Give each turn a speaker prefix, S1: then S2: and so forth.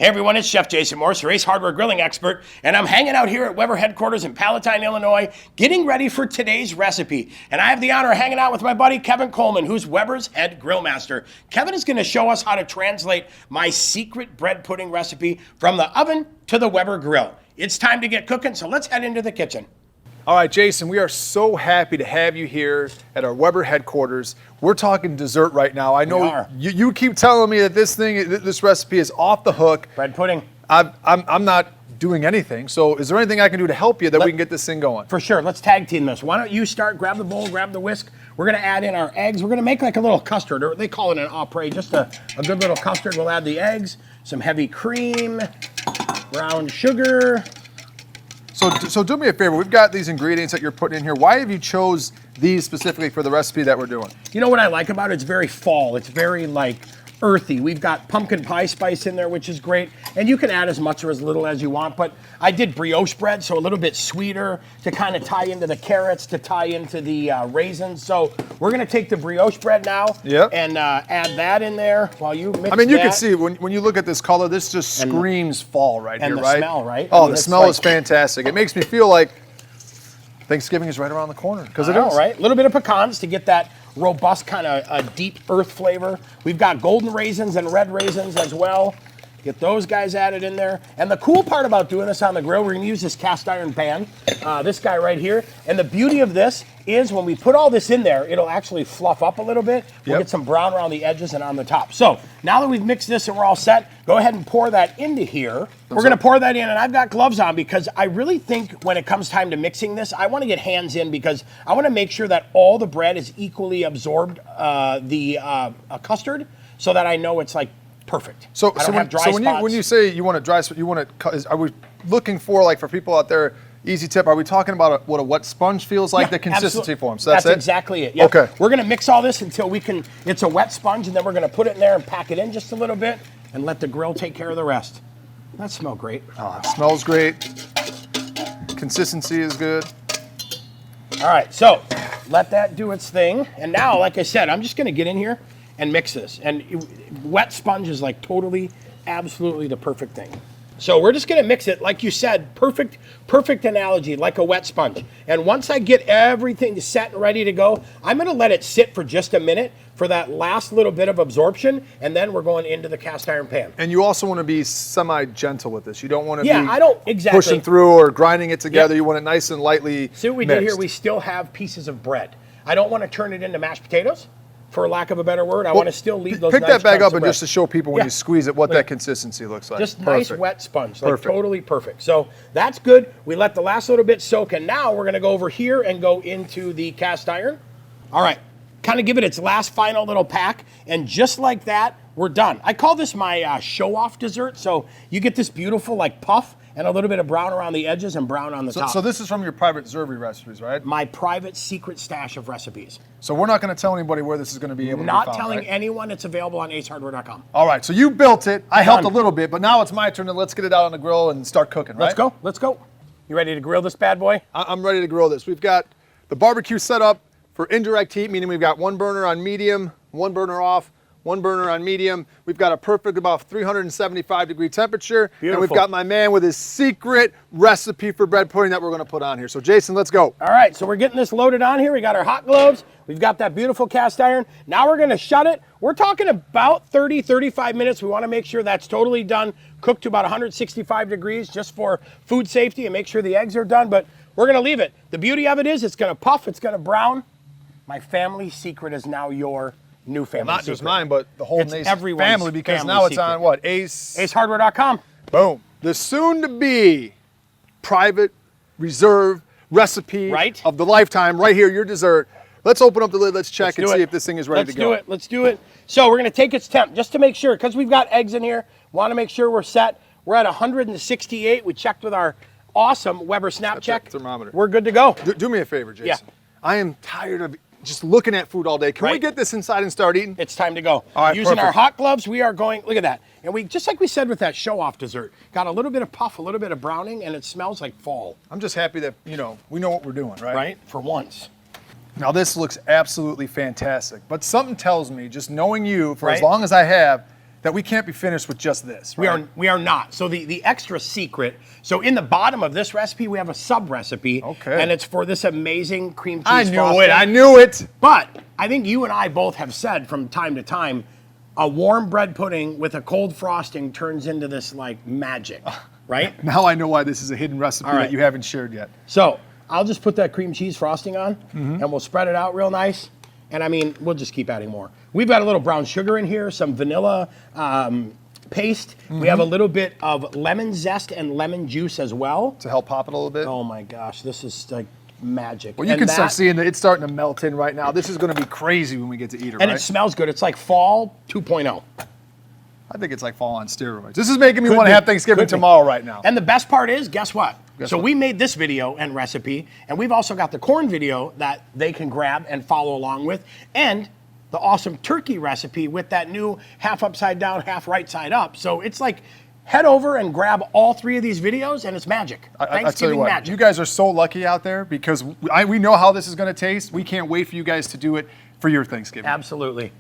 S1: Hey everyone, it's Chef Jason Morse, your Ace Hardware grilling expert, and I'm hanging out here at Weber headquarters in Palatine, Illinois, getting ready for today's recipe. And I have the honor of hanging out with my buddy Kevin Kolman, who's Weber's head grill master. Kevin is going to show us how to translate my secret bread pudding recipe from the oven to the Weber grill. It's time to get cooking, so let's head into the kitchen.
S2: All right, Jason, we are so happy to have you here at our Weber headquarters. We're talking dessert right now. I know you keep telling me that this recipe is off the hook.
S1: Bread pudding.
S2: I'm not doing anything, so is there anything I can do to help you that we can get this thing going?
S1: For sure, let's tag team this. Why don't you start, grab the bowl, grab the whisk. We're gonna add in our eggs. We're gonna make like a little custard, or they call it an après, just a good little custard. We'll add the eggs, some heavy cream, brown sugar.
S2: So do me a favor, we've got these ingredients that you're putting in here. Why have you chose these specifically for the recipe that we're doing?
S1: You know what I like about it? It's very fall. It's very like earthy. We've got pumpkin pie spice in there, which is great. And you can add as much or as little as you want, but I did brioche bread, so a little bit sweeter to kind of tie into the carrots, to tie into the raisins. So we're gonna take the brioche bread now and add that in there while you mix.
S2: I mean, you can see when you look at this color, this just screams fall right here, right?
S1: And the smell, right?
S2: Oh, the smell is fantastic. It makes me feel like Thanksgiving is right around the corner, because it is.
S1: Right? A little bit of pecans to get that robust kind of deep earth flavor. We've got golden raisins and red raisins as well. Get those guys added in there. And the cool part about doing this on the grill, we're gonna use this cast iron pan, this guy right here. And the beauty of this is when we put all this in there, it'll actually fluff up a little bit. We'll get some brown around the edges and on the top. So now that we've mixed this and we're all set, go ahead and pour that into here. We're gonna pour that in, and I've got gloves on because I really think when it comes time to mixing this, I wanna get hands in because I wanna make sure that all the bread is equally absorbed the custard so that I know it's like perfect.
S2: So when you say you want to dry, are we looking for, like, for people out there, easy tip, are we talking about what a wet sponge feels like, the consistency form? So that's
S1: exactly it. Yeah.
S2: Okay.
S1: We're going to mix all this until it's a wet sponge, and then we're going to put it in there and pack it in just a little bit and let the grill take care of the rest. That smells great.
S2: Oh, it smells great. Consistency is good.
S1: All right, so let that do its thing. And now, like I said, I'm just going to get in here and mix this. And wet sponge is like totally, absolutely the perfect thing. So we're just gonna mix it, like you said, perfect analogy, like a wet sponge. And once I get everything set and ready to go, I'm gonna let it sit for just a minute for that last little bit of absorption, and then we're going into the cast iron pan.
S2: And you also wanna be semi-gentle with this. You don't wanna be pushing through or grinding it together. You want it nice and lightly
S1: See what we did here? We still have pieces of bread. I don't wanna turn it into mashed potatoes, for lack of a better word. I want to still leave those nice
S2: Pick that back up and
S1: bread.
S2: just to show people when you squeeze it what that consistency looks like.
S1: Just nice wet sponge, like totally perfect. So that's good. We let the last little bit soak, and now we're going to go over here and go into the cast iron. All right, kind of give it its last final little pack, and just like that, we're done. I call this my show-off dessert, so you get this beautiful like puff, and a little bit of brown around the edges and brown on the top.
S2: So this is from your private Zerby recipes, right?
S1: My private secret stash of recipes.
S2: So we're not going to tell anybody where this is going to be able to be found,
S1: Not telling anyone. It's available on acehardware.com.
S2: All right, so you built it. I helped a little bit, but now it's my turn, and let's get it out on the grill and start cooking, right?
S1: Let's go. You ready to grill this bad boy?
S2: I'm ready to grill this. We've got the barbecue set up for indirect heat, meaning we've got one burner on medium, one burner off, one burner on medium. We've got a perfect about 375-degree temperature.
S1: Beautiful.
S2: And we've got my man with his secret recipe for bread pudding that we're gonna put on here. So Jason, let's go.
S1: All right, so we're getting this loaded on here. We got our hot gloves. We've got that beautiful cast iron. Now we're gonna shut it. We're talking about 30, 35 minutes. We wanna make sure that's totally done, cooked to about 165 degrees just for food safety and make sure the eggs are done, but we're gonna leave it. The beauty of it is it's gonna puff, it's gonna brown. My family secret is now your new family
S2: Not
S1: secret.
S2: just mine, but the whole Nace
S1: everyone's
S2: family, because
S1: family
S2: now it's
S1: secret.
S2: on what?
S1: acehardware.com.
S2: Boom. The soon-to-be private reserve recipe of the lifetime right here, your dessert. Let's open up the lid, let's check and see if this thing is ready to go.
S1: Let's do it. So we're gonna take its temp just to make sure, because we've got eggs in here, wanna make sure we're set. We're at 168. We checked with our awesome Weber Snap Check.
S2: Thermometer.
S1: We're good to go.
S2: Do me a favor, Jason.
S1: Yeah.
S2: I am tired of just looking at food all day. Can we get this inside and start eating?
S1: It's time to go.
S2: All right,
S1: Using our hot gloves, we are going, look at that. And we, just like we said with that show-off dessert, got a little bit of puff, a little bit of browning, and it smells like fall.
S2: I'm just happy that, we know what we're doing, right?
S1: Right, for once.
S2: Now this looks absolutely fantastic, but something tells me, just knowing you for as long as I have, that we can't be finished with just this, right?
S1: We are not. So the extra secret, so in the bottom of this recipe, we have a sub recipe.
S2: Okay.
S1: And it's for this amazing cream cheese
S2: I knew
S1: frosting.
S2: it. I knew it.
S1: But I think you and I both have said from time to time, a warm bread pudding with a cold frosting turns into this like magic, right?
S2: Now I know why this is a hidden recipe
S1: All right.
S2: that you haven't shared yet.
S1: So I'll just put that cream cheese frosting on, and we'll spread it out real nice. And I mean, we'll just keep adding more. We've got a little brown sugar in here, some vanilla paste. We have a little bit of lemon zest and lemon juice as well.
S2: To help pop it a little bit.
S1: Oh my gosh, this is like magic.
S2: Well, you can start seeing that it's starting to melt in right now. This is going to be crazy when we get to eat it,
S1: And
S2: right?
S1: it smells good. It's like fall 2.0.
S2: I think it's like fall on steroids. This is making me
S1: Could
S2: want to
S1: be.
S2: have Thanksgiving
S1: Could be.
S2: tomorrow right now.
S1: And the best part is, guess what?
S2: Guess
S1: so
S2: what?
S1: we made this video and recipe, and we've also got the corn video that they can grab and follow along with, and the awesome turkey recipe with that new half upside down, half right side up. So it's like, head over and grab all 3 of these videos, and it's magic.
S2: I tell you
S1: Thanksgiving
S2: what,
S1: magic.
S2: you guys are so lucky out there because we know how this is going to taste. We can't wait for you guys to do it for your Thanksgiving.
S1: Absolutely.